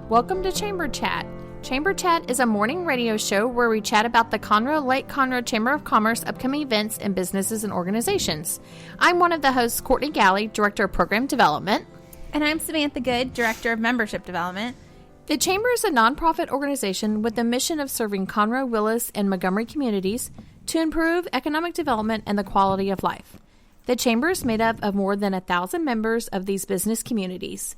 Welcome to Chamber Chat. Chamber Chat is a morning radio show where we chat about the Conroe Chamber of Commerce upcoming events and businesses and organizations. I'm one of the hosts, Courtney Galle, Director of Program Development. And I'm Samantha Good, Director of Membership Development. The Chamber is a nonprofit organization with the mission of serving Conroe, Willis, and Montgomery communities to improve economic development and the quality of life. The Chamber is made up of more than 1,000 members of these business communities.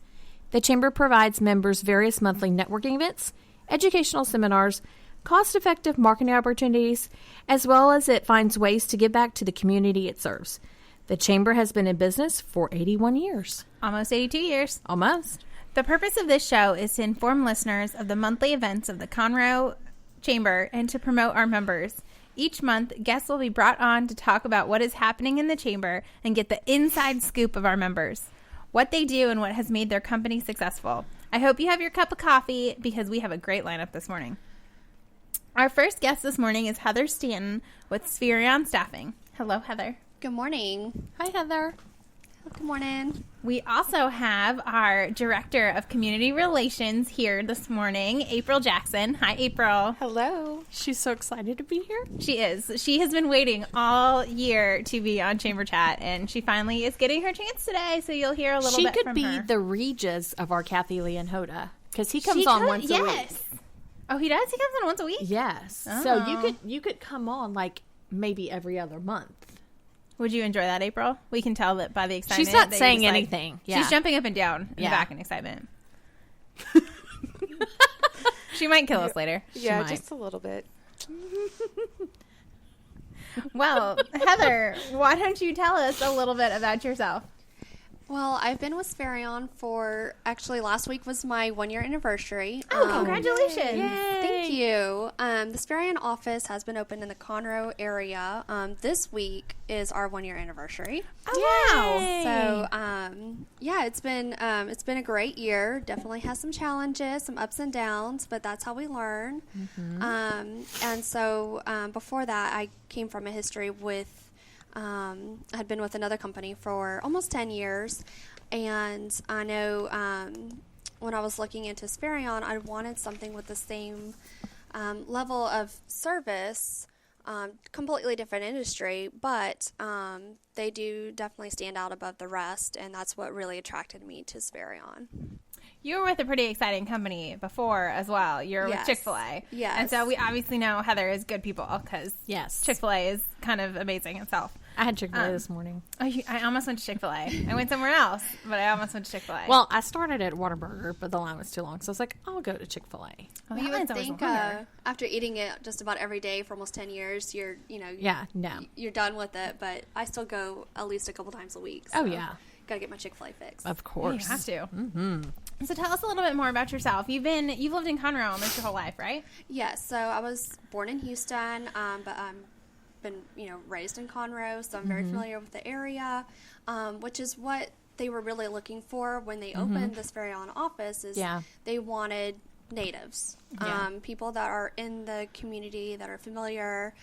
The Chamber provides members various monthly networking events, educational seminars, cost-effective marketing opportunities, as well as it finds ways to give back to the community it serves. The Chamber has been in business for 81 years. Almost 82 years. Almost. The purpose of this show is to inform listeners of the monthly events of the Conroe Chamber and to promote our members. Each month, guests will be brought on to talk about what is happening in the Chamber and get the inside scoop of our members, what they do and what has made their company successful. I hope you have your cup of coffee because we have a great lineup this morning. Our first guest this morning is Heather Stanton with Spherion Staffing. Hello, Heather. Good morning. Hi, Heather. Good morning. We also have our Director of Community Relations here this morning, April Jackson. Hi, April. Hello. She's so excited to be here. She is. She has been waiting all year to be on Chamber Chat, and she finally is getting her chance today, so you'll hear a little bit from her. She could be the Regis of our Kathy Lee and Hoda, because he comes on once a week. Oh, he does? He comes on once a week? Yes. Oh. So you could come on like maybe every other month. Would you enjoy that, April? We can tell that by the excitement. She's not saying anything. She's jumping up and down in the back in excitement. She might kill us later. Yeah, just a little bit. Well, Heather, why don't you tell us a little bit about yourself? Well, I've been with Spherion for, actually last week was my 1-year anniversary. Oh, congratulations. Yay. Thank you. The Spherion office has been open in the Conroe area. This week is our 1-year anniversary. Oh, wow. So, yeah, it's been a great year. Definitely has some challenges, some ups and downs, but that's how we learn. Mm-hmm. And so, before that, I came from a history with I had been with another company for almost 10 years, and I know when I was looking into Spherion, I wanted something with the same level of service, completely different industry, but they do definitely stand out above the rest, and that's what really attracted me to Spherion. You were with a pretty exciting company before as well. You're with Chick-fil-A. Yes. And so we obviously know Heather is good people because Chick-fil-A is kind of amazing itself. I had Chick-fil-A this morning. I almost went to Chick-fil-A. I went somewhere else, but I almost went to Chick-fil-A. Well, I started at Whataburger, but the line was too long, so I was like, I'll go to Chick-fil-A. Well, you would think after eating it just about every day for almost 10 years, you're done with it, but I still go at least a couple times a week. So. Oh, yeah. Got to get my Chick-fil-A fix. Of course. You have to. Mm-hmm. So tell us a little bit more about yourself. You've lived in Conroe almost your whole life, right? Yes. So I was born in Houston, but been raised in Conroe, so I'm very familiar with the area, which is what they were really looking for when they opened the Spherion office. They wanted natives, people that are in the community that are familiar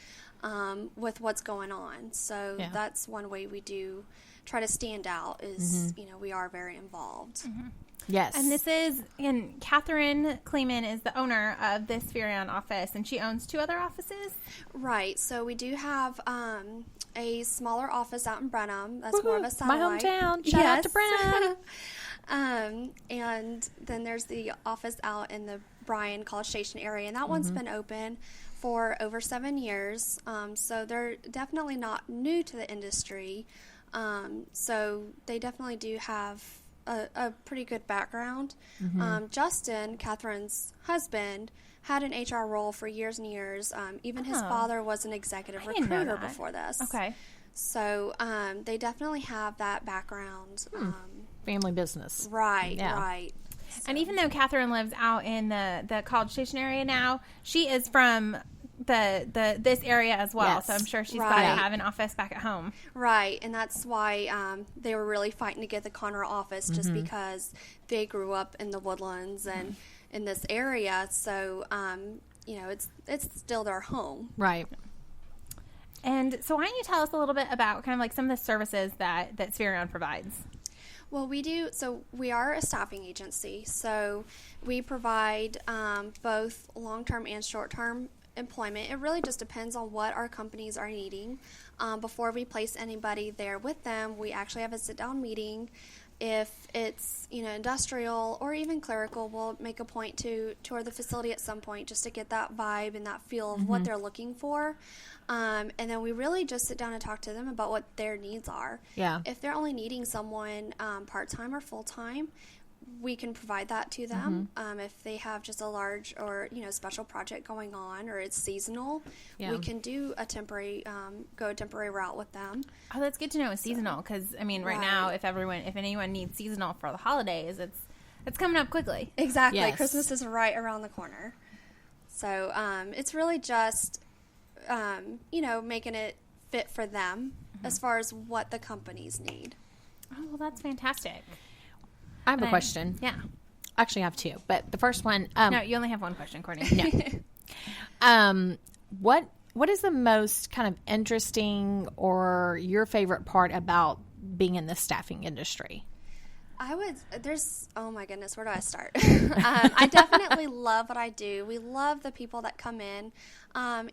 with what's going on. So that's one way we do try to stand out is, we are very involved. Mm-hmm. Yes. And Catherine Kleeman is the owner of this Spherion office, and she owns 2 other offices? Right. So we do have a smaller office out in Brenham. That's more of a satellite. My hometown. Shout out to Brenham. And then there's the office out in the Bryan College Station area, and that one's been open for over 7 years. So they're definitely not new to the industry. So they definitely do have a pretty good background. Justin, Catherine's husband, had an HR role for years and years. Even his father was an executive recruiter before this. Okay. So they definitely have that background. Family business. Right, right. So. And even though Catherine lives out in the College Station area now, she is from this area as well. Yes. So I'm sure she's got to have an office back at home. Right, and that's why they were really fighting to get the Conroe office, just because they grew up in the Woodlands and in this area. So it's still their home. Right. And so why don't you tell us a little bit about kind of like some of the services that Spherion provides? Well, we do. So we are a staffing agency. So we provide both long-term and short-term employment. It really just depends on what our companies are needing. Before we place anybody there with them, we actually have a sit-down meeting. If it's, industrial or even clerical, we'll make a point to tour the facility at some point just to get that vibe and that feel of what they're looking for. And then we really just sit down and talk to them about what their needs are. Yeah. If they're only needing someone part-time or full-time, we can provide that to them. If they have just a large or, special project going on or it's seasonal, we can do a temporary route with them. Oh, that's good to know it's seasonal because, right now, if anyone needs seasonal for the holidays, it's coming up quickly. Exactly. Yes. Christmas is right around the corner. So it's really just, making it fit for them as far as what the companies need. Oh, well, that's fantastic. I have a question. Yeah. Actually, I have two, but the first one. No, you only have one question, Courtney. No. What is the most kind of interesting or your favorite part about being in the staffing industry? Oh my goodness, where do I start? I definitely love what I do. We love the people that come in,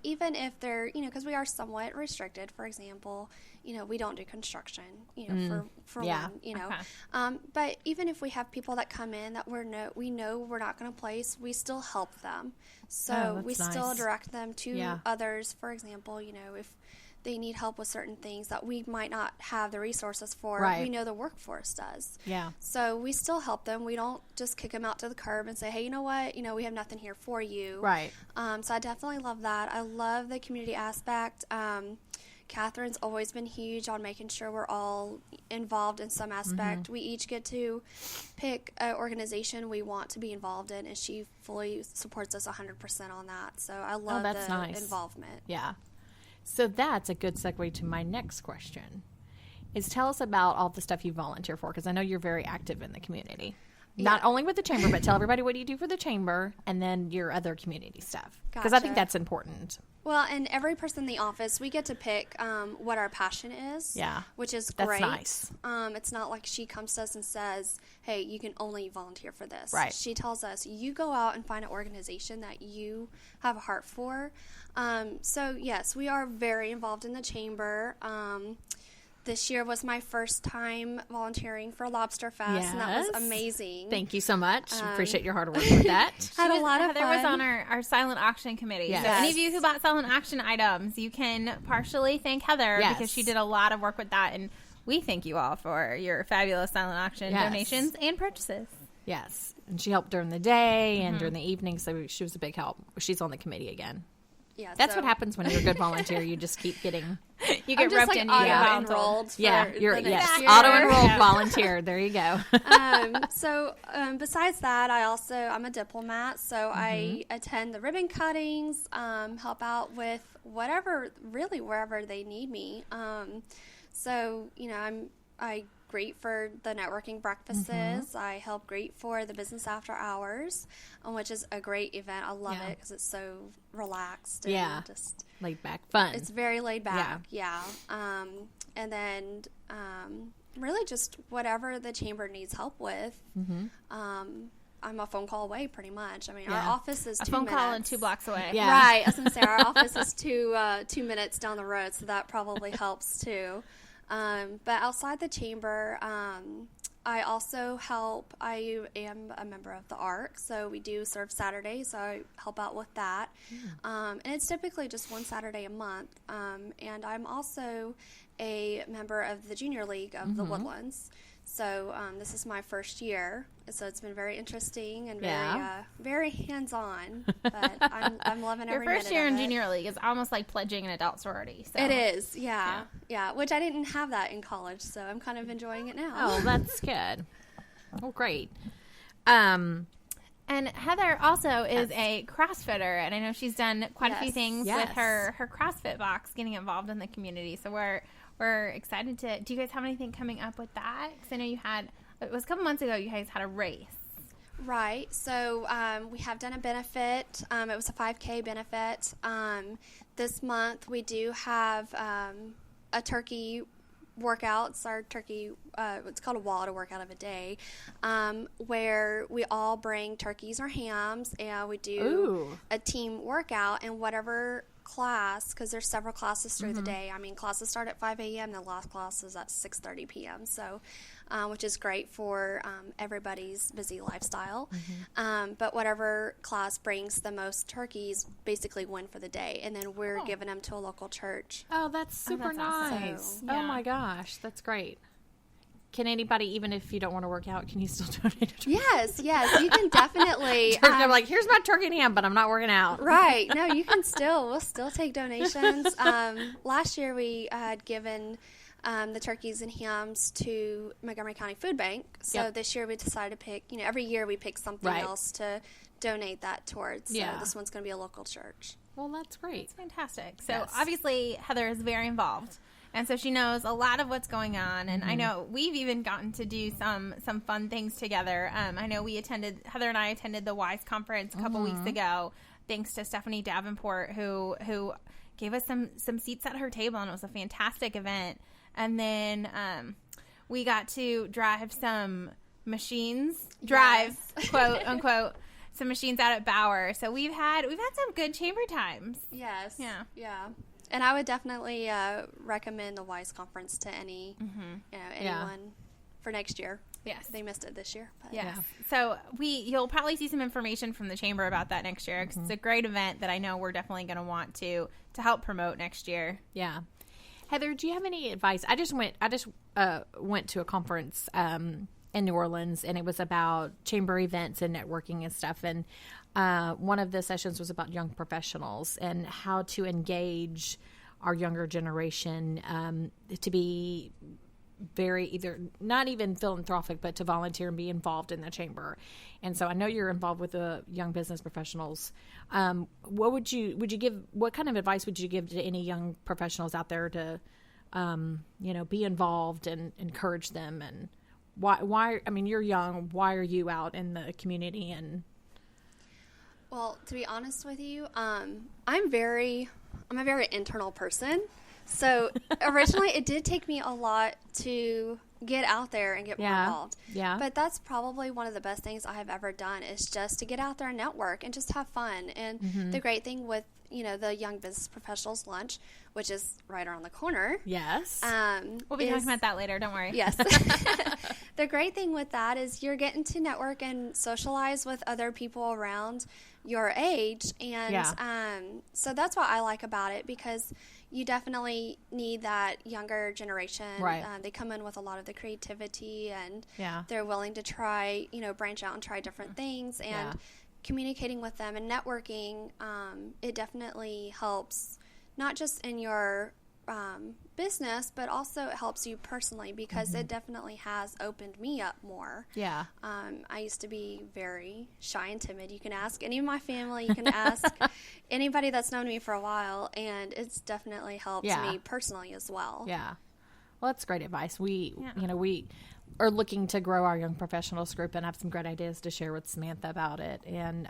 even if they're, because we are somewhat restricted. For example, we don't do construction, for one, Okay. But even if we have people that come in that we know we're not going to place, we still help them. So we still direct them to others. For example, if they need help with certain things that we might not have the resources for, we know the workforce does. Yeah. So we still help them. We don't just kick them out to the curb and say, hey, you know what? We have nothing here for you. Right. So I definitely love that. I love the community aspect. Catherine's always been huge on making sure we're all involved in some aspect. We each get to pick an organization we want to be involved in, and she fully supports us 100% on that. So I love the involvement. Yeah. So that's a good segue to my next question, is tell us about all the stuff you volunteer for, because I know you're very active in the community. Not only with the chamber, but tell everybody what you do for the chamber and then your other community stuff, because I think that's important. Well, and every person in the office, we get to pick what our passion is, which is great. That's nice. It's not like she comes to us and says, hey, you can only volunteer for this. Right. She tells us, you go out and find an organization that you have a heart for. So, yes, we are very involved in the chamber. This year was my first time volunteering for Lobster Fest, and that was amazing. Thank you so much. Appreciate your hard work with that. Had a lot of fun. Heather was on our silent auction committee. Yes. So any of you who bought silent auction items, you can partially thank Heather because she did a lot of work with that, and we thank you all for your fabulous silent auction donations and purchases. Yes, and she helped during the day and during the evening, so she was a big help. She's on the committee again. Yeah, that's what happens when you're a good volunteer. You just keep getting... You get roped in. Auto-enrolled. You're auto-enrolled volunteer. There you go. So besides that, I'm a diplomat, so I attend the ribbon cuttings, help out with wherever they need me. I greet for the networking breakfasts. I help greet for the business after hours, which is a great event. I love it because it's so relaxed. And just laid back, fun. It's very laid back. Yeah. And then really just whatever the chamber needs help with. I'm a phone call away, pretty much. Our office is 2 minutes. A phone call and 2 blocks away. Yeah. Right. I was going to say, our office is 2 minutes down the road, so that probably helps, too. But outside the chamber, I also help. I am a member of the ARC, so we do serve Saturdays, so I help out with that. And it's typically just one Saturday a month. And I'm also a member of the Junior League of the Woodlands. So this is my first year, so it's been very interesting and very hands-on. But I'm loving every minute of it. Your first year in Junior League is almost like pledging an adult sorority. So. It is, yeah. Which I didn't have that in college, so I'm kind of enjoying it now. Oh, that's good. Oh, great. And Heather also is a CrossFitter, and I know she's done quite a few things with her CrossFit box, getting involved in the community. So we're excited to. Do you guys have anything coming up with that? Because I know it was a couple months ago. You guys had a race. Right. So we have done a benefit. It was a 5K benefit. This month we do have a turkey workouts, our turkey, it's called a wall to workout of a day, where we all bring turkeys or hams, and we do a team workout in whatever class, because there's several classes through the day. I mean, classes start at 5 a.m. The last class is at 6:30 p.m. So, which is great for everybody's busy lifestyle. But whatever class brings the most turkeys basically win for the day, and then we're giving them to a local church. Oh, that's super nice. Awesome. Oh my gosh, that's great. Can anybody, even if you don't want to work out, can you still donate a turkey? Yes, you can definitely. They're like, here's my turkey and ham, but I'm not working out. Right. No, you can we'll still take donations. Last year we had given the turkeys and hams to Montgomery County Food Bank. So this year we decided to pick, every year we pick something else to donate that towards. So this one's going to be a local church. Well, that's great. That's fantastic. So obviously Heather is very involved. And so she knows a lot of what's going on. And I know we've even gotten to do some fun things together. I know Heather and I attended the WISE conference a couple weeks ago, thanks to Stephanie Davenport, who gave us some seats at her table, and it was a fantastic event. And then we got to drive some machines, quote unquote, some machines out at Bauer. So we've had some good chamber times. Yes. Yeah. And I would definitely recommend the WISE conference to anyone for next year. Yes. They missed it this year. But. Yes. So you'll probably see some information from the chamber about that next year, because it's a great event that I know we're definitely going to want to help promote next year. Yeah. Heather, do you have any advice? I just went to a conference in New Orleans, and it was about chamber events and networking and stuff. And one of the sessions was about young professionals and how to engage our younger generation to be very either not even philanthropic, but to volunteer and be involved in the chamber. And so I know you're involved with the young business professionals. What kind of advice would you give to any young professionals out there to, be involved and encourage them? And why, I mean, you're young. Why are you out in the community? And well, to be honest with you, I'm a very internal person. So originally it did take me a lot to get out there and get more involved. Yeah. But that's probably one of the best things I have ever done, is just to get out there and network and just have fun. And the great thing with, the Young Business Professionals Lunch, which is right around the corner. Yes. We'll be talking about that later. Don't worry. Yes. The great thing with that is you're getting to network and socialize with other people around your age. And so that's what I like about it, because you definitely need that younger generation. Right. They come in with a lot of the creativity, and they're willing to try, branch out and try different things. And communicating with them and networking, it definitely helps, not just in your business, but also it helps you personally, because it definitely has opened me up more. Yeah. I used to be very shy and timid. You can ask any of my family, you can ask anybody that's known me for a while, and it's definitely helped me personally as well. Yeah. Well, that's great advice. We are looking to grow our young professionals group and have some great ideas to share with Samantha about it. And,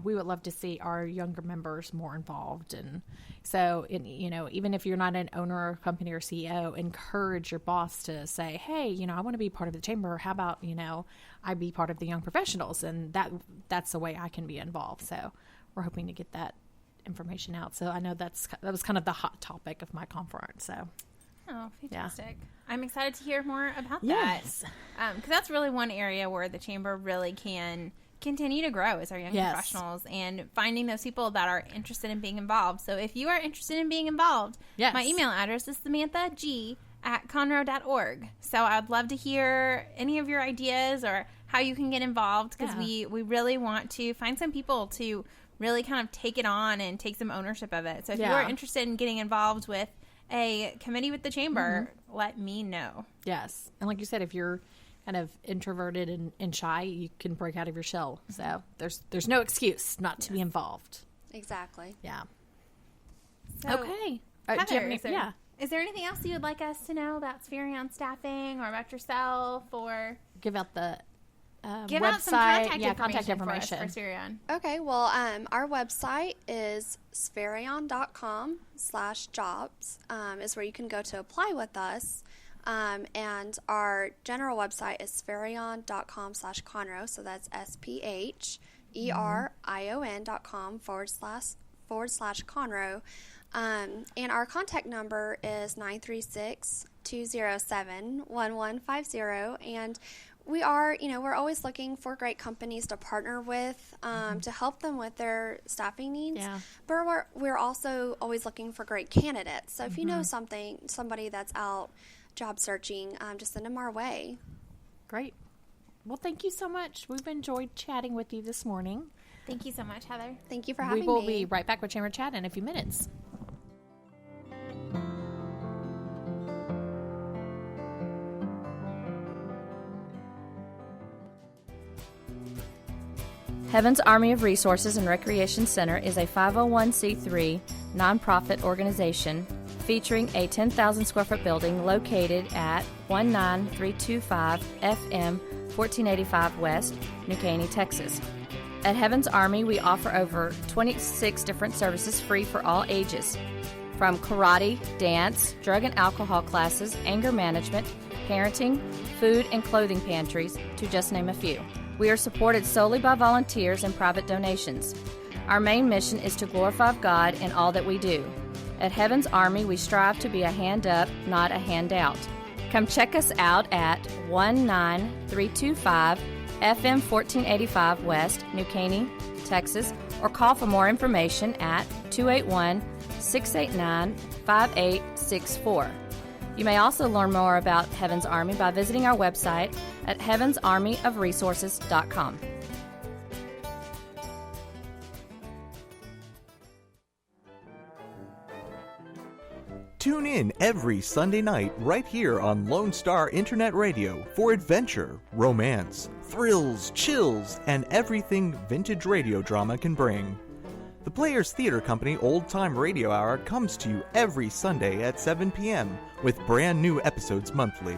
we would love to see our younger members more involved. And so, even if you're not an owner of a company or CEO, encourage your boss to say, hey, I want to be part of the chamber. How about, I be part of the young professionals? And that's the way I can be involved. So we're hoping to get that information out. So I know that was kind of the hot topic of my conference. So. Oh, fantastic. Yeah. I'm excited to hear more about that. Yes. Because that's really one area where the chamber really can continue to grow as our young professionals, and finding those people that are interested in being involved. So if you are interested in being involved, my email address is samanthag@conroe.org. So I'd love to hear any of your ideas or how you can get involved, because we really want to find some people to really kind of take it on and take some ownership of it. So if you are interested in getting involved with a committee with the chamber, let me know. Yes. And like you said, if you're kind of introverted and shy, you can break out of your shell. So there's no excuse not to be involved. Exactly. Yeah. So, okay. Heather, is there anything else you would like us to know about Spherion staffing or about yourself, or give out the Give website, out some contact contact information for Spherion. Okay, well, our website is spherion.com/jobs is where you can go to apply with us. And our general website is spherion.com/Conroe, so that's SPHERION.com//Conroe. And our contact number is 936-207-1150. And we are, we're always looking for great companies to partner with to help them with their staffing needs. Yeah. But we're also always looking for great candidates. So if you know somebody that's out job searching, just send them our way. Great. Well, thank you so much. We've enjoyed chatting with you this morning. Thank you so much, Heather. Thank you for having me. We will be right back with Chamber Chat in a few minutes. Heaven's Army of Resources and Recreation Center is a 501c3 nonprofit organization featuring a 10,000 square foot building located at 19325 FM 1485 West, New Caney, Texas. At Heaven's Army, we offer over 26 different services free for all ages, from karate, dance, drug and alcohol classes, anger management, parenting, food and clothing pantries, to just name a few. We are supported solely by volunteers and private donations. Our main mission is to glorify God in all that we do. At Heaven's Army, we strive to be a hand up, not a handout. Come check us out at 19325 FM 1485 West, New Caney, Texas, or call for more information at 281-689-5864. You may also learn more about Heaven's Army by visiting our website at heavensarmyofresources.com. Tune in every Sunday night right here on Lone Star Internet Radio for adventure, romance, thrills, chills, and everything vintage radio drama can bring. The Players Theater Company Old Time Radio Hour comes to you every Sunday at 7 p.m. with brand new episodes monthly.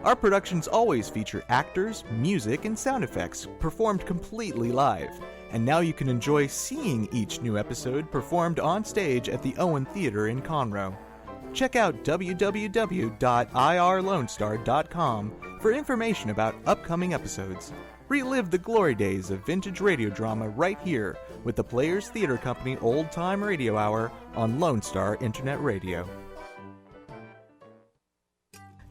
Our productions always feature actors, music, and sound effects performed completely live. And now you can enjoy seeing each new episode performed on stage at the Owen Theater in Conroe. Check out www.irlonestar.com for information about upcoming episodes. Relive the glory days of vintage radio drama right here with the Players Theater Company Old Time Radio Hour on Lone Star Internet Radio.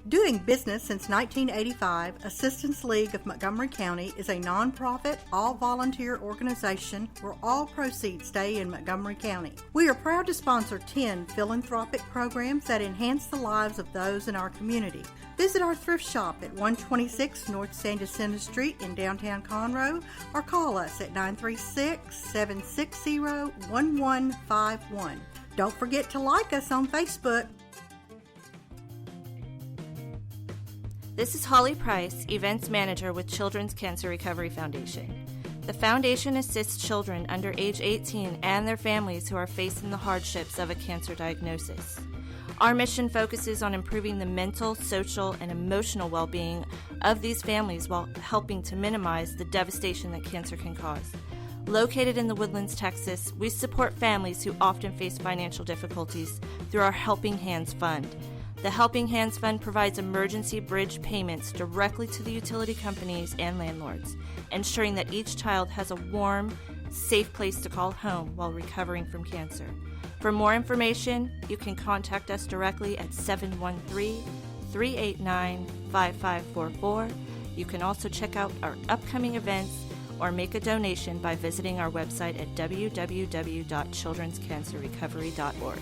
Doing business since 1985, Assistance League of Montgomery County is a nonprofit, all-volunteer organization where all proceeds stay in Montgomery County. We are proud to sponsor 10 philanthropic programs that enhance the lives of those in our community. Visit our thrift shop at 126 North San Jacinto Street in downtown Conroe or call us at 936-760-1151. Don't forget to like us on Facebook. This is Holly Price, Events Manager with Children's Cancer Recovery Foundation. The foundation assists children under age 18 and their families who are facing the hardships of a cancer diagnosis. Our mission focuses on improving the mental, social, and emotional well-being of these families while helping to minimize the devastation that cancer can cause. Located in the Woodlands, Texas, we support families who often face financial difficulties through our Helping Hands Fund. The Helping Hands Fund provides emergency bridge payments directly to the utility companies and landlords, ensuring that each child has a warm, safe place to call home while recovering from cancer. For more information, you can contact us directly at 713-389-5544. You can also check out our upcoming events or make a donation by visiting our website at www.childrenscancerrecovery.org.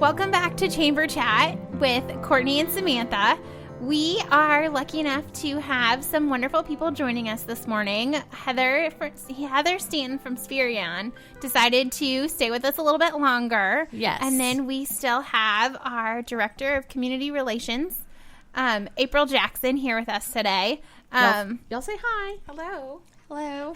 Welcome back to Chamber Chat with Courtney and Samantha. We are lucky enough to have some wonderful people joining us this morning. Heather Stanton from Spherion decided to stay with us a little bit longer. Yes. And then we still have our Director of Community Relations, April Jackson, here with us today. Y'all say hi. Hello. Hello.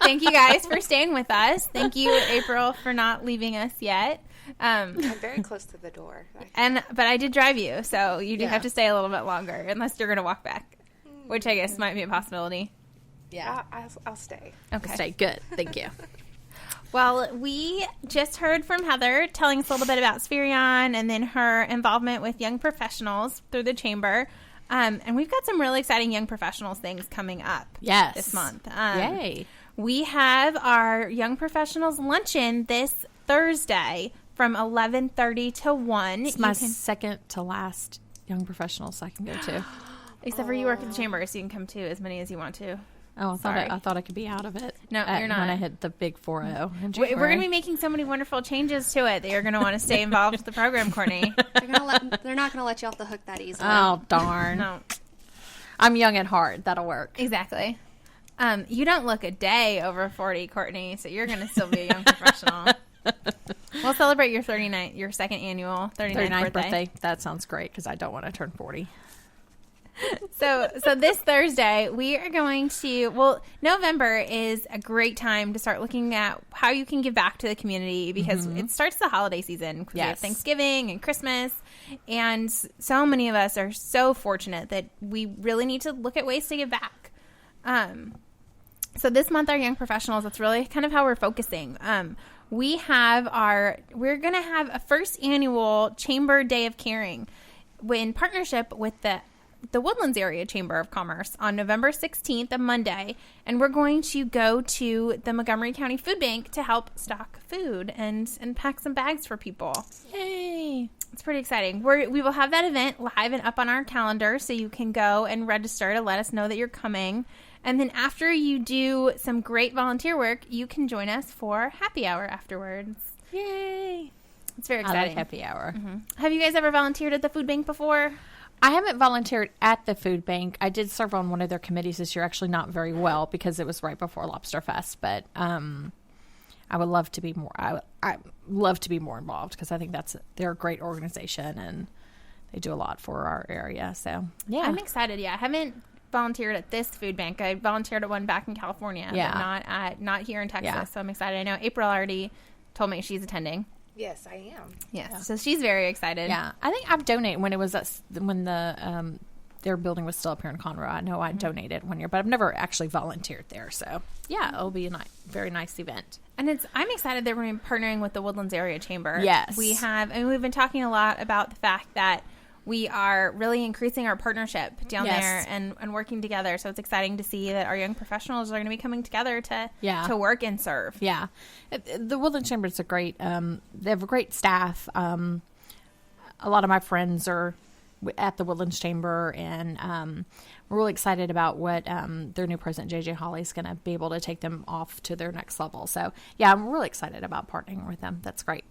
Thank you guys for staying with us. Thank you, April, for not leaving us yet. I'm very close to the door. But I did drive you, so you do have to stay a little bit longer, unless you're going to walk back, which I guess might be a possibility. Yeah, I'll stay. Okay. Stay good. Thank you. Well, we just heard from Heather telling us a little bit about Spherion and then her involvement with Young Professionals through the Chamber. And we've got some really exciting Young Professionals things coming up this month. Yay. We have our Young Professionals Luncheon this Thursday from 11:30 to 1. It's my second to last Young Professionals I can go to. Except for you work at the Chamber, so you can come to as many as you want to. Oh, I thought I could be out of it. No, you're not. When I hit the big 4-0. We're going to be making so many wonderful changes to it that you're going to want to stay involved with the program, Courtney. They're not going to let you off the hook that easily. Oh, darn. No. I'm young at heart. That'll work. Exactly. You don't look a day over 40, Courtney, so you're going to still be a young professional. We'll celebrate your your second annual 39th birthday. That sounds great because I don't want to turn 40. So this Thursday, we are going to, November is a great time to start looking at how you can give back to the community because it starts the holiday season. Yes. We have Thanksgiving and Christmas, and so many of us are so fortunate that we really need to look at ways to give back. So this month, our Young Professionals, that's really kind of how we're focusing. We're going to have a first annual Chamber Day of Caring in partnership with the Woodlands Area Chamber of Commerce on November 16th, a Monday, and we're going to go to the Montgomery County Food Bank to help stock food and pack some bags for people. Yay! It's pretty exciting. We will have that event live and up on our calendar, so you can go and register to let us know that you're coming. And then after you do some great volunteer work, you can join us for happy hour afterwards. Yay! It's very exciting. I like happy hour. Mm-hmm. Have you guys ever volunteered at the food bank before? I haven't volunteered at the food bank. I did serve on one of their committees this year, actually not very well because it was right before Lobster Fest. But I would love to be more. I love to be more involved because I think they're a great organization and they do a lot for our area. So yeah, I'm excited. Yeah, I haven't volunteered at this food bank. I volunteered at one back in California, but not here in Texas. Yeah. So I'm excited. I know April already told me she's attending. Yes, I am. Yes, yeah. So she's very excited. Yeah, I think I've donated when it was when their building was still up here in Conroe. I know I donated one year, but I've never actually volunteered there. So yeah, it'll be a very nice event. And I'm excited that we're going to be partnering with the Woodlands Area Chamber. Yes, we've been talking a lot about the fact that we are really increasing our partnership down there and working together. So it's exciting to see that our young professionals are going to be coming together to work and serve. Yeah. The Woodland Chamber is they have a great staff. A lot of my friends are at the Woodlands Chamber, and we're really excited about what their new president, JJ Hawley, is going to be able to take them off to their next level. So, yeah, I'm really excited about partnering with them. That's great.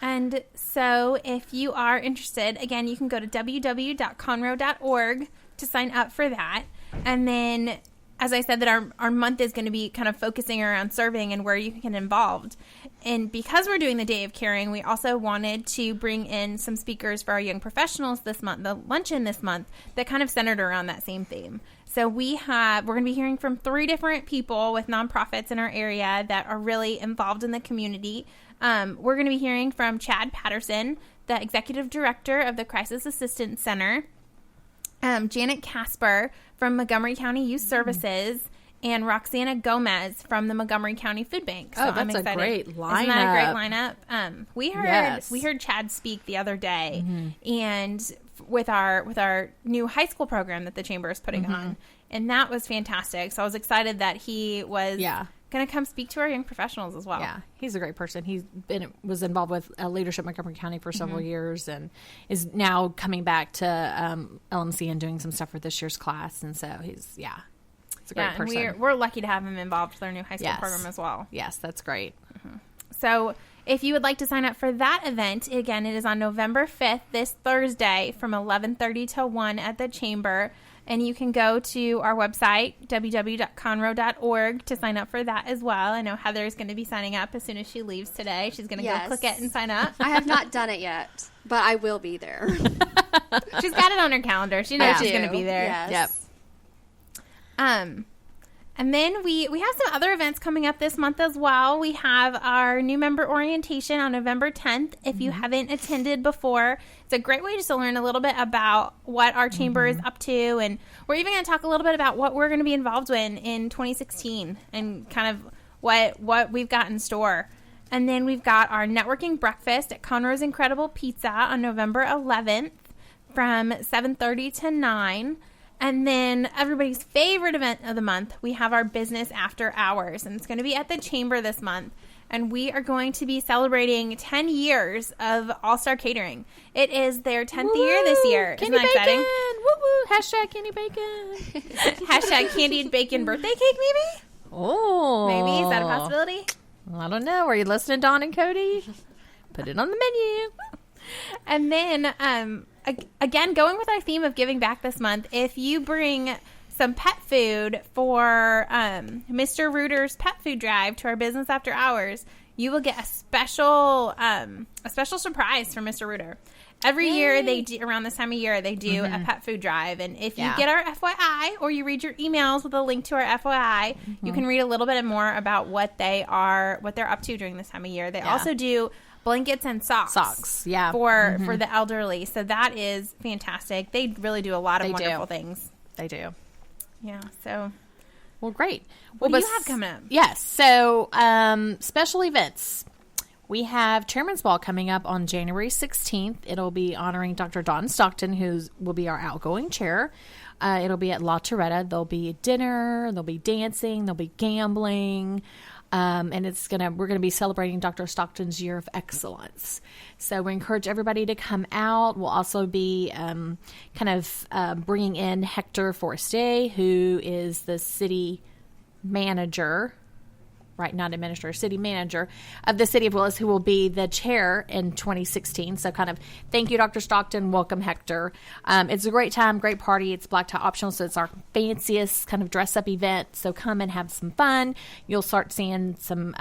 And so if you are interested, again, you can go to www.conroe.org to sign up for that. And then, as I said, that our month is going to be kind of focusing around serving and where you can get involved. And because we're doing the Day of Caring, we also wanted to bring in some speakers for our young professionals this month, the luncheon this month, that kind of centered around that same theme. So we're going to be hearing from 3 different people with nonprofits in our area that are really involved in the community. We're going to be hearing from Chad Patterson, the Executive Director of the Crisis Assistance Center, Janet Casper from Montgomery County Youth Services, and Roxana Gomez from the Montgomery County Food Bank. So that's a great lineup. Isn't that a great lineup? We heard Chad speak the other day, and with our new high school program that the Chamber is putting on, and that was fantastic. So I was excited that he was going to come speak to our young professionals as well. Yeah, he's a great person. He was involved with Leadership Montgomery County for several years and is now coming back to LMC and doing some stuff for this year's class. And so he's a great person. And we're lucky to have him involved with our new high school program as well. Yes, that's great. So if you would like to sign up for that event, again, it is on November 5th, this Thursday, from 11:30 to 1 at the Chamber. And you can go to our website, www.conroe.org, to sign up for that as well. I know Heather's going to be signing up as soon as she leaves today. She's going to go click it and sign up. I have not done it yet, but I will be there. She's got it on her calendar. She knows she's going to be there. Yes. Yep. And then we have some other events coming up this month as well. We have our new member orientation on November 10th. If you haven't attended before, it's a great way just to learn a little bit about what our chamber is up to. And we're even going to talk a little bit about what we're going to be involved in 2016 and kind of what we've got in store. And then we've got our networking breakfast at Conroe's Incredible Pizza on November 11th from 7:30 to 9. And then everybody's favorite event of the month, we have our business after hours. And it's going to be at the Chamber this month. And we are going to be celebrating 10 years of All-Star Catering. It is their 10th year this year. Candy Isn't that bacon! exciting? Woo-woo! Hashtag candy bacon. Hashtag candied bacon birthday cake, maybe? Oh. Maybe. Is that a possibility? I don't know. Are you listening, Dawn and Cody? Put it on the menu. And then, again, going with our theme of giving back this month, if you bring some pet food for Mr. Reuter's pet food drive to our business after hours, you will get a special surprise from Mr. Reuter. Every year they do, around this time of year, they do a pet food drive. And if you get our FYI or you read your emails with a link to our FYI, you can read a little bit more about what they're up to during this time of year. They also do blankets and socks for the elderly. So that is fantastic. They really do a lot of wonderful things. They do. Yeah. So, well, great. What do you have coming up? Yes. So, special events. We have Chairman's Ball coming up on January 16th. It'll be honoring Dr. Dawn Stockton, who will be our outgoing chair. It'll be at La Torretta. There'll be dinner. There'll be dancing. There'll be gambling. And we're gonna be celebrating Dr. Stockton's Year of Excellence. So we encourage everybody to come out. We'll also be bringing in Hector Forestier, who is the city manager. Right, not administrator, city manager of the city of Willis, who will be the chair in 2016. So thank you, Dr. Stockton. Welcome, Hector. It's a great time, great party. It's black tie optional, so it's our fanciest kind of dress-up event. So come and have some fun. You'll start seeing some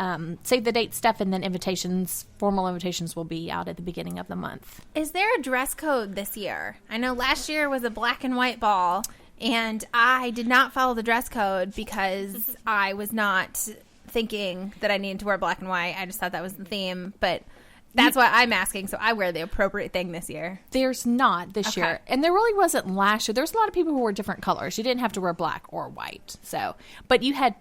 save the date stuff, and then formal invitations will be out at the beginning of the month. Is there a dress code this year? I know last year was a black and white ball, and I did not follow the dress code because I was not thinking that I needed to wear black and white. I just thought that was the theme, but that's why I'm asking, so I wear the appropriate thing this year. There's not this year, and there really wasn't last year. There's a lot of people who wore different colors. You didn't have to wear black or white, but you had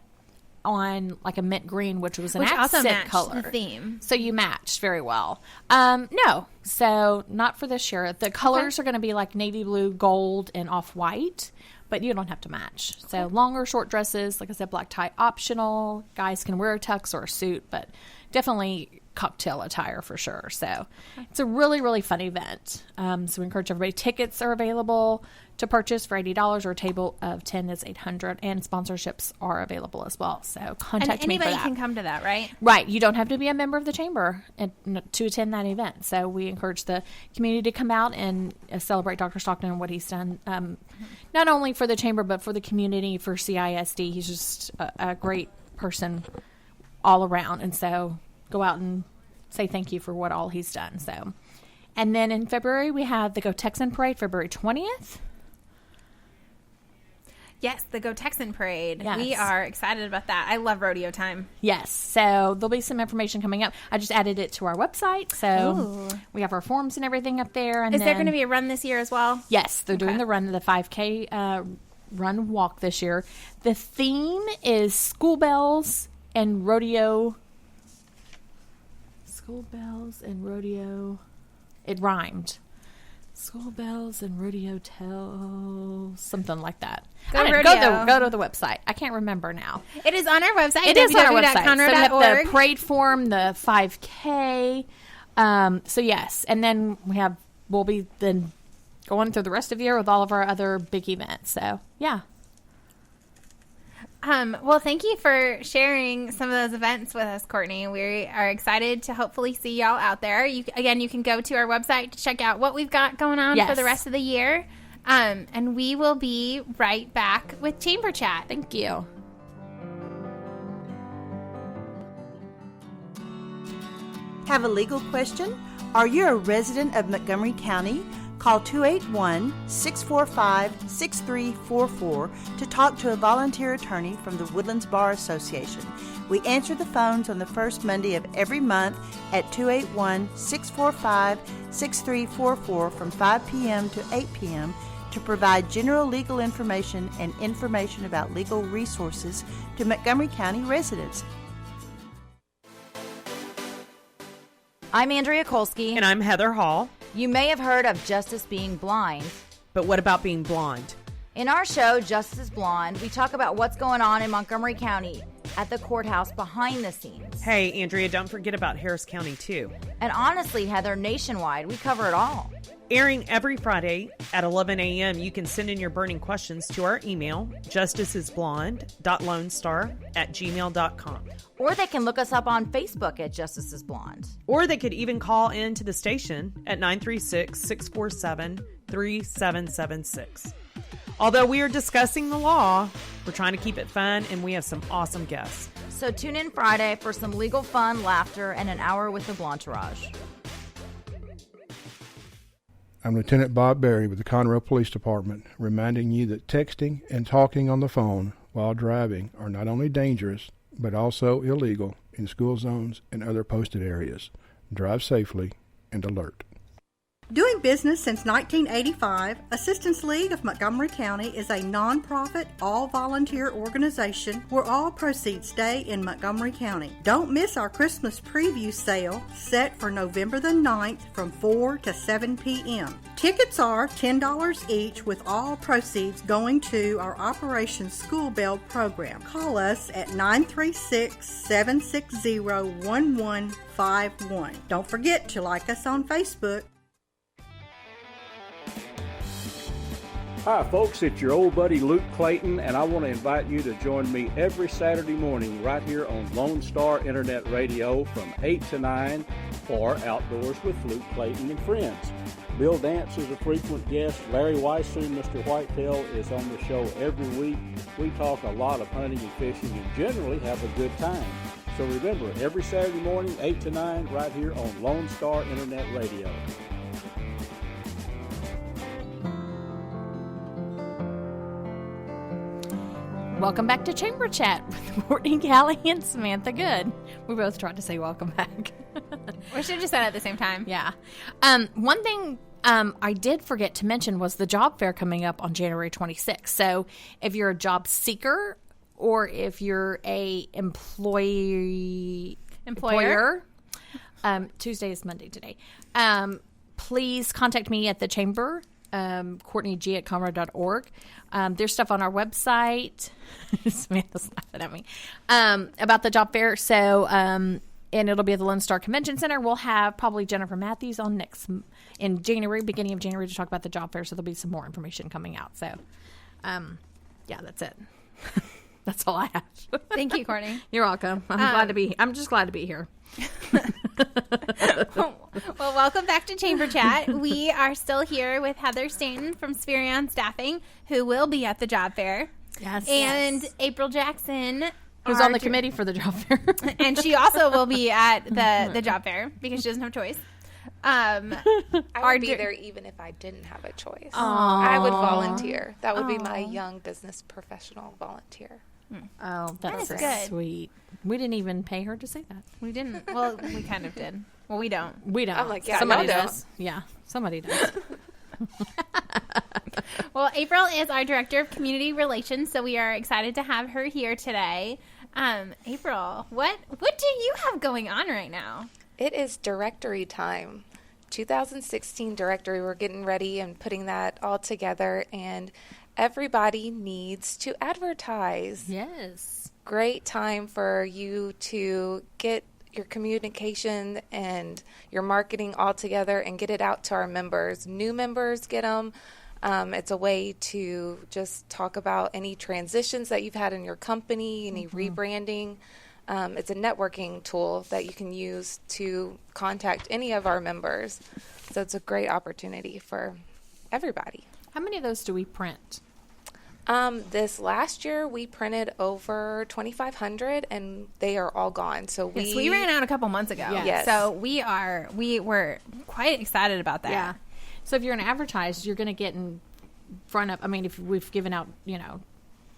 on like a mint green, which was an accent color. The theme, so you matched very well. No, so not for this year. The colors are going to be like navy blue, gold, and off-white. But you don't have to match. So long or short dresses, like I said, black tie optional. Guys can wear a tux or a suit, but definitely cocktail attire for sure. So it's a really, really fun event. So we encourage everybody. Tickets are available to purchase for $80, or a table of 10 is $800, and sponsorships are available as well. So contact me for that. Anybody can come to that, right? Right. You don't have to be a member of the chamber to attend that event. So we encourage the community to come out and celebrate Dr. Stockton and what he's done, not only for the chamber, but for the community, for CISD. He's just a great person all around. And so go out and say thank you for what all he's done. So, and then in February, we have the Go Texan Parade, February 20th. Yes, the Go Texan Parade. Yes. We are excited about that. I love rodeo time. Yes. So there'll be some information coming up. I just added it to our website. So we have our forms and everything up there. And Is there going to be a run this year as well? Yes. They're doing the 5K run walk this year. The theme is school bells and rodeo. School bells and rodeo. It rhymed. School bells and rodeo tells, something like that. Go to the website. I can't remember now. It is on our website. It is on our website. So we have the parade form, the 5K. So yes, and then we'll be then going through the rest of the year with all of our other big events. So yeah. Well, thank you for sharing some of those events with us, Courtney. We are excited to hopefully see y'all out there. You can go to our website to check out what we've got going on for the rest of the year. And we will be right back with Chamber Chat. Thank you. Have a legal question? Are you a resident of Montgomery County? Call 281-645-6344 to talk to a volunteer attorney from the Woodlands Bar Association. We answer the phones on the first Monday of every month at 281-645-6344 from 5 p.m. to 8 p.m. to provide general legal information and information about legal resources to Montgomery County residents. I'm Andrea Kolsky. And I'm Heather Hall. You may have heard of Justice Being Blind. But what about being blonde? In our show, Justice is Blonde, we talk about what's going on in Montgomery County at the courthouse behind the scenes. Hey, Andrea, don't forget about Harris County, too. And honestly, Heather, nationwide, we cover it all. Airing every Friday at 11 a.m., you can send in your burning questions to our email, justicesblonde.lonestar@gmail.com. Or they can look us up on Facebook at Justice is Blonde. Or they could even call in to the station at 936-647-3776. Although we are discussing the law, we're trying to keep it fun, and we have some awesome guests. So tune in Friday for some legal fun, laughter, and an hour with the Blanchirage. I'm Lieutenant Bob Berry with the Conroe Police Department, reminding you that texting and talking on the phone while driving are not only dangerous, but also illegal in school zones and other posted areas. Drive safely and alert. Doing business since 1985, Assistance League of Montgomery County is a nonprofit, all-volunteer organization where all proceeds stay in Montgomery County. Don't miss our Christmas preview sale set for November the 9th from 4 to 7 p.m. Tickets are $10 each, with all proceeds going to our Operation School Bell program. Call us at 936-760-1151. Don't forget to like us on Facebook. Hi folks, it's your old buddy Luke Clayton, and I want to invite you to join me every Saturday morning right here on Lone Star Internet Radio from 8 to 9 for Outdoors with Luke Clayton and Friends. Bill Dance is a frequent guest. Larry Weisser, Mr. Whitetail, is on the show every week. We talk a lot of hunting and fishing and generally have a good time. So remember, every Saturday morning, 8 to 9, right here on Lone Star Internet Radio. Welcome back to Chamber Chat with Courtney, Galle, and Samantha Good. We both tried to say welcome back. We should have just said it at the same time. Yeah. One thing I did forget to mention was the job fair coming up on January 26th. So if you're a job seeker or if you're a employer, Tuesday is Monday today, please contact me at the Chamber. CourtneyG@Conroe.org. There's stuff on our website. Samantha's laughing at me about the job fair. So, and it'll be at the Lone Star Convention Center. We'll have probably Jennifer Matthews on in January, beginning of January, to talk about the job fair. So there'll be some more information coming out. So, yeah, that's it. That's all I have. Thank you, Courtney. You're welcome. I'm just glad to be here. Well, welcome back to Chamber Chat. We are still here with Heather Stanton from Spherion Staffing, who will be at the job fair. Yes. And April Jackson, who's on the committee for the job fair. And she also will be at the job fair because she doesn't have a choice. I would be there even if I didn't have a choice. I would volunteer. That would be my young business professional volunteer. Oh, that's good. Sweet. We didn't even pay her to say that. We didn't. Well, we kind of did. Well, we don't. I'm like, yeah, somebody no, does. Yeah, somebody does. Well, April is our Director of Community Relations, so we are excited to have her here today. April, what do you have going on right now? It is directory time. 2016 directory. We're getting ready and putting that all together, and everybody needs to advertise. Yes. Great time for you to get your communication and your marketing all together and get it out to our members. New members get them. It's a way to just talk about any transitions that you've had in your company, any rebranding. It's a networking tool that you can use to contact any of our members. So it's a great opportunity for everybody. How many of those do we print? This last year we printed over 2,500 and they are all gone. So we ran out a couple months ago. Yes. So we were quite excited about that. Yeah. So if you're going to advertise, you're going to get in front of, I mean, if we've given out,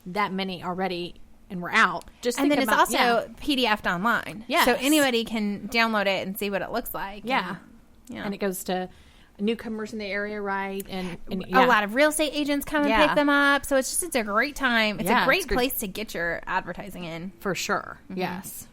that many already and we're out. Just and then it's about, also PDF'd online. Yes. So anybody can download it and see what it looks like. Yeah. And, and it goes to newcomers in the area, right? And a lot of real estate agents come and pick them up. So it's a great time. It's a great place to get your advertising in. For sure. Mm-hmm. Yes.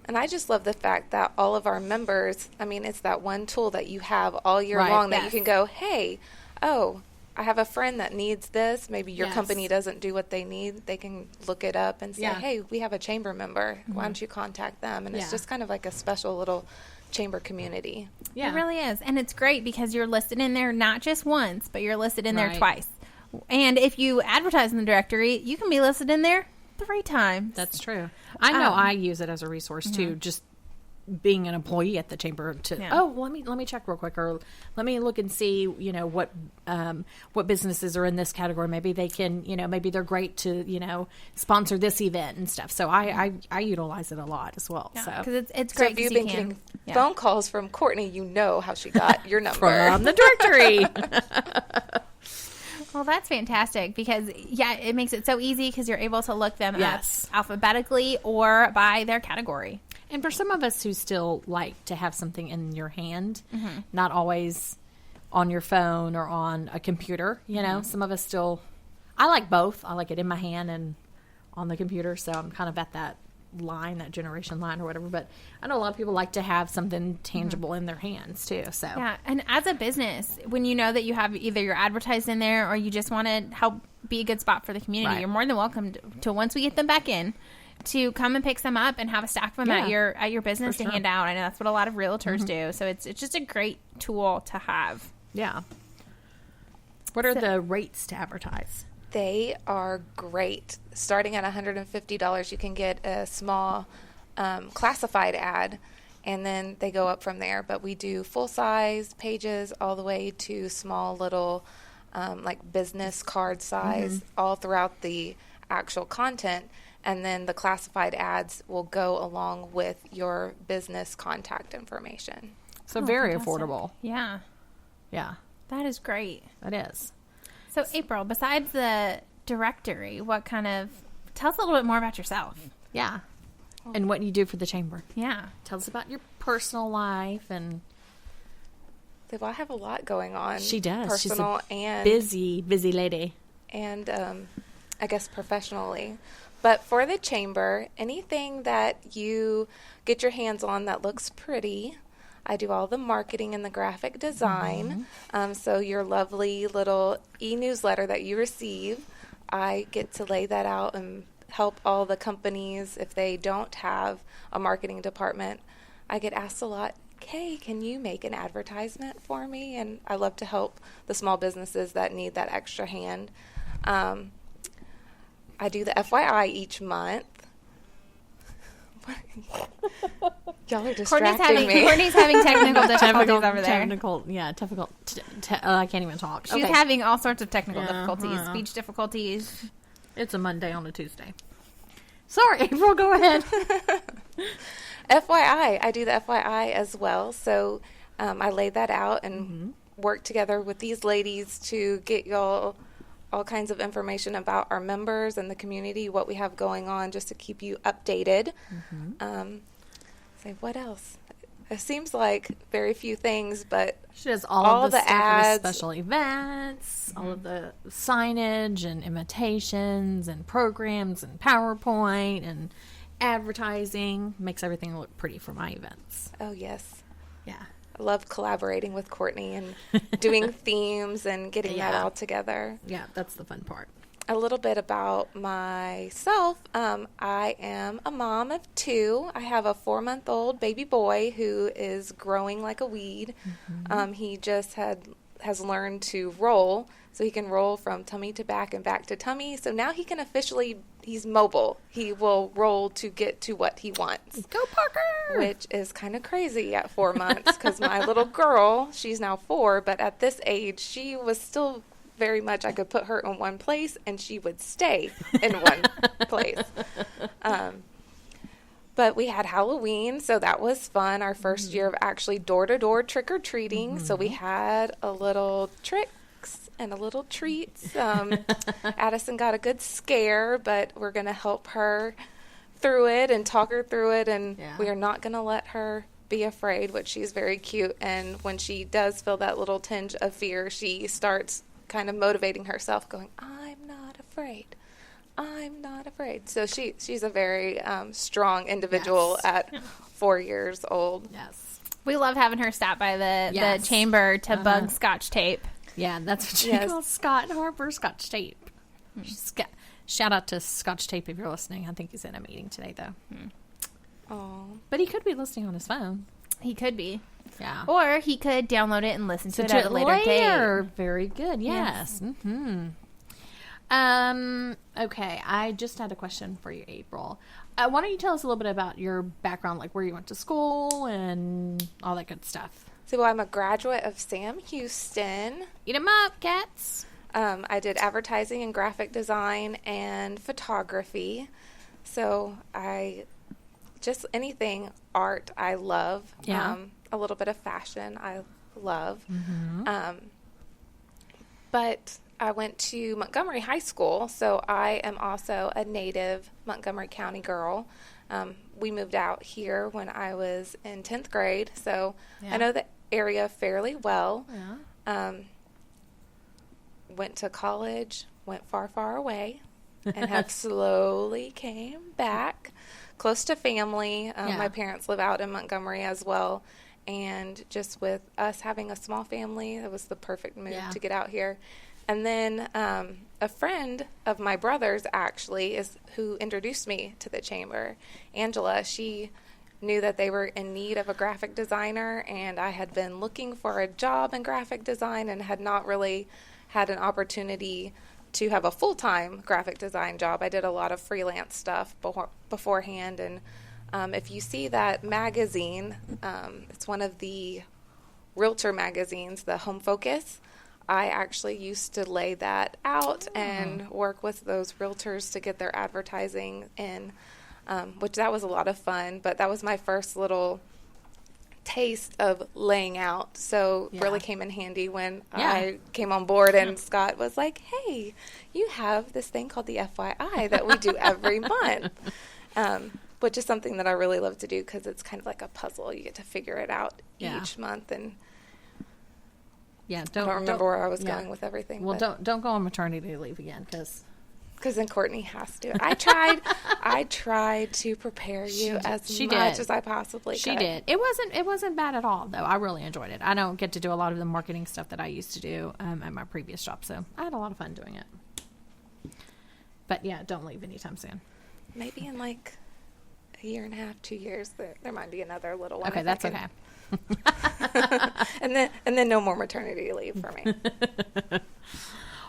And I just love the fact that all of our members, I mean, it's that one tool that you have all year long that you can go, hey, I have a friend that needs this. Maybe your company doesn't do what they need. They can look it up and say, hey, we have a chamber member. Mm-hmm. Why don't you contact them? And it's just kind of like a special little chamber community. Yeah. It really is. And it's great because you're listed in there not just once, but you're listed in there twice. And if you advertise in the directory, you can be listed in there 3 times. That's true. I know I use it as a resource too, just being an employee at the chamber to let me check real quick, or let me look and see what businesses are in this category. Maybe they can maybe they're great to sponsor this event and stuff. So I utilize it a lot as well. So because it's great. So if you've been getting phone calls from Courtney, you know how she got your number from the directory. Well, that's fantastic because, it makes it so easy because you're able to look them up alphabetically or by their category. And for some of us who still like to have something in your hand, not always on your phone or on a computer, some of us still, I like both. I like it in my hand and on the computer. So I'm kind of at that generation line or whatever. But I know a lot of people like to have something tangible in their hands too. So and as a business, when you know that you have either you're advertised in there or you just want to help be a good spot for the community, you're more than welcome to once we get them back in, to come and pick some up and have a stack of them at your business to hand out. I know that's what a lot of realtors do. So it's just a great tool to have. Yeah. What are the rates to advertise? They are great. Starting at $150, you can get a small classified ad, and then they go up from there. But we do full-size pages all the way to small little like business card size all throughout the actual content. And then the classified ads will go along with your business contact information. So very affordable. Yeah. Yeah. That is great. That is. So, April, besides the directory, tell us a little bit more about yourself. Yeah. And what you do for the chamber. Yeah. Tell us about your personal life and... Well, I have a lot going on. She does. Personal She's a and... busy lady. And, I guess, professionally. But for the chamber, anything that you get your hands on that looks pretty... I do all the marketing and the graphic design. So your lovely little e-newsletter that you receive, I get to lay that out and help all the companies if they don't have a marketing department. I get asked a lot, hey, can you make an advertisement for me? And I love to help the small businesses that need that extra hand. I do the FYI each month. Y'all are distracting me. Courtney's having technical difficulties over there. I can't even talk. She's having all sorts of technical difficulties, speech difficulties. It's a Monday on a Tuesday. Sorry, April, go ahead. FYI, I do the FYI as well. So I laid that out and work together with these ladies to get y'all all kinds of information about our members and the community, what we have going on, just to keep you updated. Say, what else? It seems like very few things, but she does all of the stuff ads, for the special events, all of the signage and invitations and programs and PowerPoint and advertising. Makes everything look pretty for my events. Oh, yes. Yeah. I love collaborating with Courtney and doing themes and getting that all together. Yeah, that's the fun part. A little bit about myself. I am a mom of 2. I have a 4-month-old baby boy who is growing like a weed. He just has learned to roll, so he can roll from tummy to back and back to tummy. So now he can he's mobile. He will roll to get to what he wants. Go Parker! Which is kind of crazy at 4 months because my little girl, she's now 4, but at this age, she was still very much, I could put her in one place and she would stay in one place. But But we had Halloween, so that was fun. Our first year of actually door-to-door trick-or-treating. So we had a little tricks and a little treats. Addison got a good scare, but we're going to help her through it and talk her through it. And we are not going to let her be afraid, which she's very cute. And when she does feel that little tinge of fear, she starts kind of motivating herself, going, I'm not afraid. I'm not afraid. So she's a very strong individual at 4 years old. Yes. We love having her stop by the chamber to bug Scotch tape. Yeah, that's what she calls Scott Harper, Scotch tape. Shout out to Scotch tape if you're listening. I think he's in a meeting today, though. Oh, but he could be listening on his phone. He could be. Yeah. Or he could download it and listen to it at a later date. Very good. Yes. Okay, I just had a question for you, April. Why don't you tell us a little bit about your background, like where you went to school and all that good stuff? So I'm a graduate of Sam Houston. Eat 'em up, cats. I did advertising and graphic design and photography. So just anything art I love. Yeah. A little bit of fashion I love. But I went to Montgomery High School, so I am also a native Montgomery County girl. We moved out here when I was in 10th grade, so I know the area fairly well. Went to college, went far, far away, and have slowly came back close to family. My parents live out in Montgomery as well, and just with us having a small family, it was the perfect move to get out here. And then a friend of my brother's actually is who introduced me to the chamber. Angela, she knew that they were in need of a graphic designer, and I had been looking for a job in graphic design and had not really had an opportunity to have a full-time graphic design job. I did a lot of freelance stuff beforehand, and if you see that magazine, it's one of the realtor magazines, the Home Focus. I actually used to lay that out and work with those realtors to get their advertising in, which that was a lot of fun. But that was my first little taste of laying out. So really came in handy when I came on board and Scott was like, hey, you have this thing called the FYI that we do every month, which is something that I really love to do because it's kind of like a puzzle. You get to figure it out each month. And I don't remember where I was going with everything. Well, don't go on maternity leave again, because then Courtney has to. I tried to prepare you as much as I possibly could. She did. It wasn't bad at all, though. I really enjoyed it. I don't get to do a lot of the marketing stuff that I used to do at my previous job, so I had a lot of fun doing it. But yeah, don't leave anytime soon. Maybe in like a year and a half, 2 years, there might be another little one. Okay, that's okay. and then no more maternity leave for me.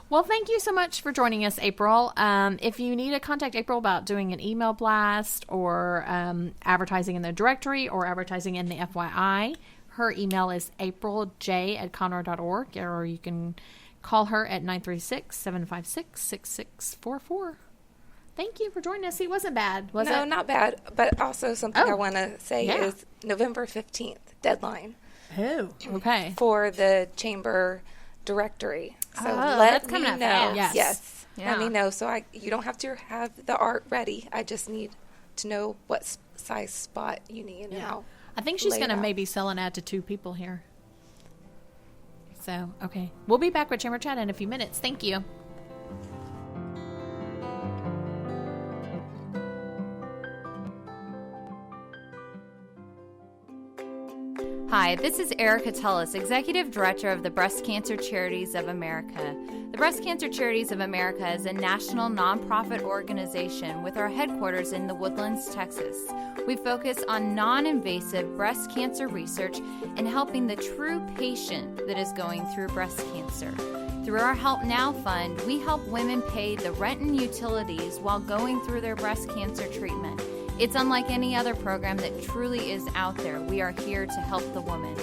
Well, thank you so much for joining us, April. If you need to contact April about doing an email blast or advertising in the directory or advertising in the FYI, her email is aprilj@conroe.org, or you can call her at 936-756-6644. Thank you for joining us. It wasn't bad, was it? No, not bad. But also something I want to say is November 15th, deadline. Oh, okay. For the chamber directory. So let me know. Yes. Let me know. So you don't have to have the art ready. I just need to know what size spot you need. And I think she's going to maybe sell an ad to 2 people here. So, okay. We'll be back with Chamber Chat in a few minutes. Thank you. Hi, this is Erica Tullis, Executive Director of the Breast Cancer Charities of America. The Breast Cancer Charities of America is a national nonprofit organization with our headquarters in The Woodlands, Texas. We focus on non-invasive breast cancer research and helping the true patient that is going through breast cancer. Through our Help Now Fund, we help women pay the rent and utilities while going through their breast cancer treatment. It's unlike any other program that truly is out there. We are here to help the woman.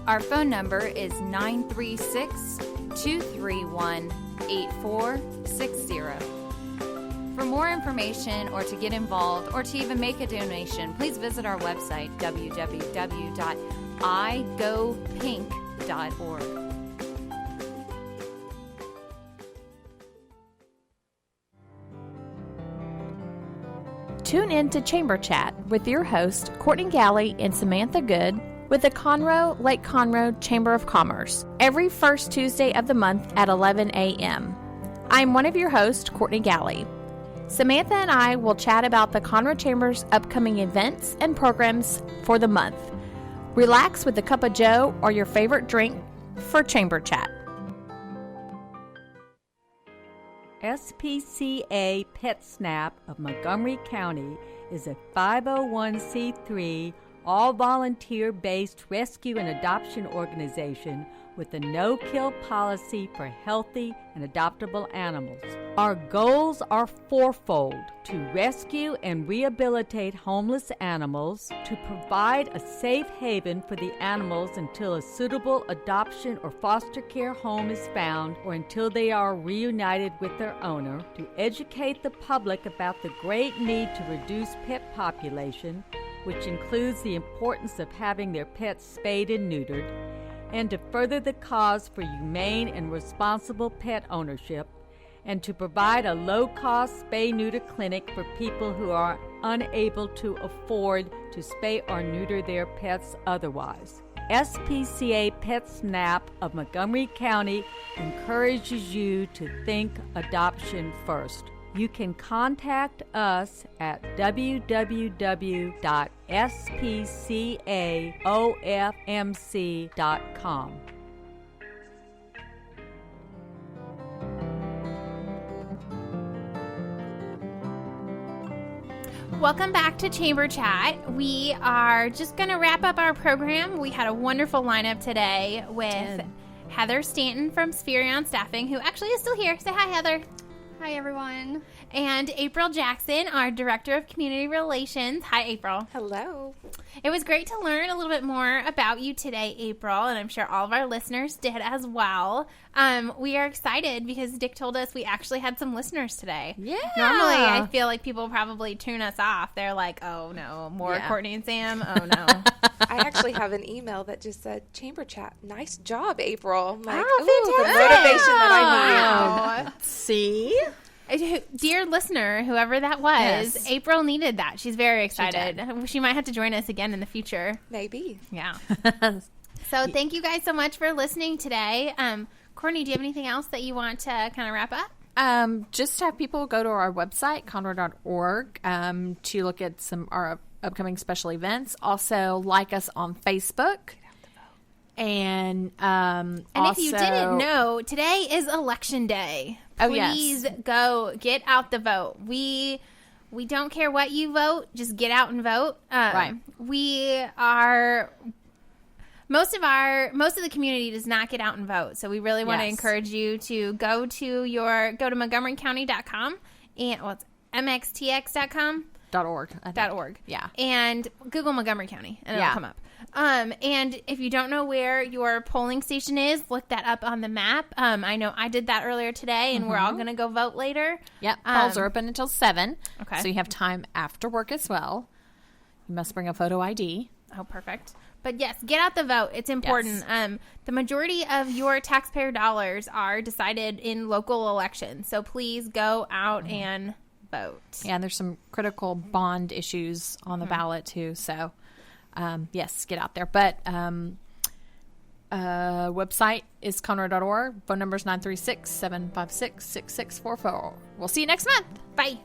Our phone number is 936-231-8460. For more information or to get involved or to even make a donation, please visit our website, www.igopink.org. Tune in to Chamber Chat with your host, Courtney Galle and Samantha Good, with the Conroe Lake Conroe Chamber of Commerce, every first Tuesday of the month at 11 a.m. I'm one of your hosts, Courtney Galle. Samantha and I will chat about the Conroe Chamber's upcoming events and programs for the month. Relax with a cup of joe or your favorite drink for Chamber Chat. SPCA PetSnap of Montgomery County is a 501c3 all-volunteer-based rescue and adoption organization with a no-kill policy for healthy and adoptable animals. Our goals are fourfold: to rescue and rehabilitate homeless animals, to provide a safe haven for the animals until a suitable adoption or foster care home is found or until they are reunited with their owner, to educate the public about the great need to reduce pet population, which includes the importance of having their pets spayed and neutered, and to further the cause for humane and responsible pet ownership, and to provide a low-cost spay-neuter clinic for people who are unable to afford to spay or neuter their pets otherwise. SPCA PetSnap of Montgomery County encourages you to think adoption first. You can contact us at www.spcaofmc.com. Welcome back to Chamber Chat. We are just going to wrap up our program. We had a wonderful lineup today with Heather Stanton from Spherion Staffing, who actually is still here. Say hi, Heather. Hi, everyone. And April Jackson, our Director of Community Relations. Hi, April. Hello. It was great to learn a little bit more about you today, April, and I'm sure all of our listeners did as well. We are excited because Dick told us we actually had some listeners today. Yeah. Normally, I feel like people probably tune us off. They're like, oh, no, more Courtney and Sam? Oh, no. I actually have an email that just said, Chamber Chat, nice job, April. I'm like, oh, the motivation that I need. Wow. See? Dear listener, whoever that was, April needed that. She's very excited. She might have to join us again in the future. Maybe. Yeah. So thank you guys so much for listening today. Courtney, do you have anything else that you want to kind of wrap up? Just have people go to our website, conroe.org, to look at our upcoming special events. Also, like us on Facebook. And if you didn't know, today is Election Day. Please go get out the vote. We don't care what you vote, just get out and vote. Right. We are most of the community does not get out and vote, so we really want to encourage you to go to montgomerycounty.com and it's mxtx.com. .org. Yeah. And Google Montgomery County and it'll come up. And if you don't know where your polling station is, look that up on the map. I know I did that earlier today, and we're all going to go vote later. Yep. Polls are open until 7. Okay. So you have time after work as well. You must bring a photo ID. Oh, perfect. But yes, get out the vote. It's important. Yes. The majority of your taxpayer dollars are decided in local elections. So please go out and vote. Yeah, and there's some critical bond issues on the ballot too. So, yes, get out there. But website is conroe.org. Phone number is 936-756-6644. We'll see you next month. Bye.